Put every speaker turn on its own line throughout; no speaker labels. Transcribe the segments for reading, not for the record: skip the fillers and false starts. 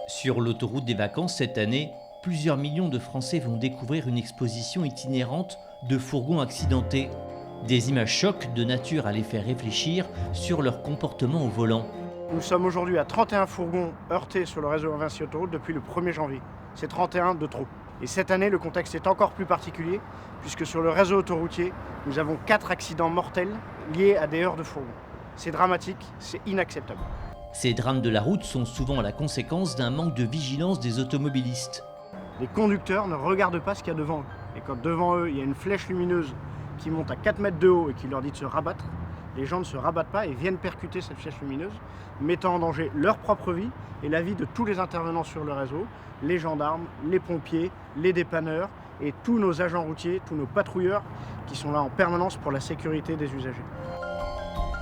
Sur l'autoroute des vacances cette année, plusieurs millions de Français vont découvrir une exposition itinérante de fourgons accidentés. Des images chocs de nature à les faire réfléchir sur leur comportement au volant.
Nous sommes aujourd'hui à 31 fourgons heurtés sur le réseau Vinci Autoroute depuis le 1er janvier. C'est 31 de trop. Et cette année, le contexte est encore plus particulier, puisque sur le réseau autoroutier, nous avons 4 accidents mortels liés à des heurts de fourgons. C'est dramatique, c'est inacceptable.
Ces drames de la route sont souvent la conséquence d'un manque de vigilance des automobilistes.
Les conducteurs ne regardent pas ce qu'il y a devant eux. Et quand devant eux, il y a une flèche lumineuse qui monte à 4 mètres de haut et qui leur dit de se rabattre, les gens ne se rabattent pas et viennent percuter cette flèche lumineuse, mettant en danger leur propre vie et la vie de tous les intervenants sur le réseau, les gendarmes, les pompiers, les dépanneurs et tous nos agents routiers, tous nos patrouilleurs qui sont là en permanence pour la sécurité des usagers.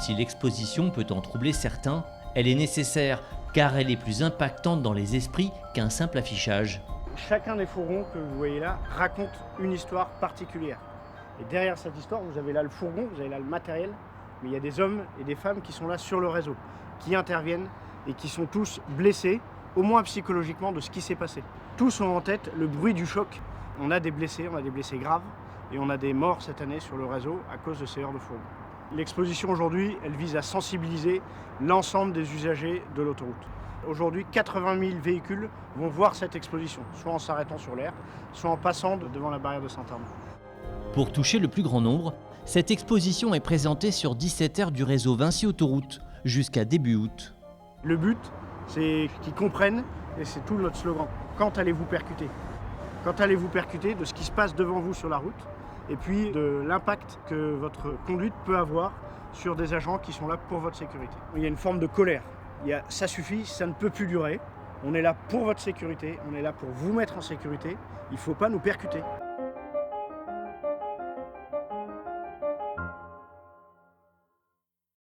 Si l'exposition peut en troubler certains, elle est nécessaire car elle est plus impactante dans les esprits qu'un simple affichage.
Chacun des fourgons que vous voyez là raconte une histoire particulière. Et derrière cette histoire, vous avez là le fourgon, vous avez là le matériel, mais il y a des hommes et des femmes qui sont là sur le réseau, qui interviennent et qui sont tous blessés, au moins psychologiquement, de ce qui s'est passé. Tous ont en tête le bruit du choc. On a des blessés graves, et on a des morts cette année sur le réseau à cause de ces heurts de fourgon. L'exposition aujourd'hui, elle vise à sensibiliser l'ensemble des usagers de l'autoroute. Aujourd'hui, 80 000 véhicules vont voir cette exposition, soit en s'arrêtant sur l'aire, soit en passant devant la barrière de Saint-Arnaud.
Pour toucher le plus grand nombre, cette exposition est présentée sur 17 aires du réseau Vinci Autoroute jusqu'à début août.
Le but, c'est qu'ils comprennent, et c'est tout notre slogan, quand allez-vous percuter ? Quand allez-vous percuter de ce qui se passe devant vous sur la route, et puis de l'impact que votre conduite peut avoir sur des agents qui sont là pour votre sécurité. Il y a une forme de colère. Ça suffit, ça ne peut plus durer. On est là pour votre sécurité, on est là pour vous mettre en sécurité. Il ne faut pas nous percuter.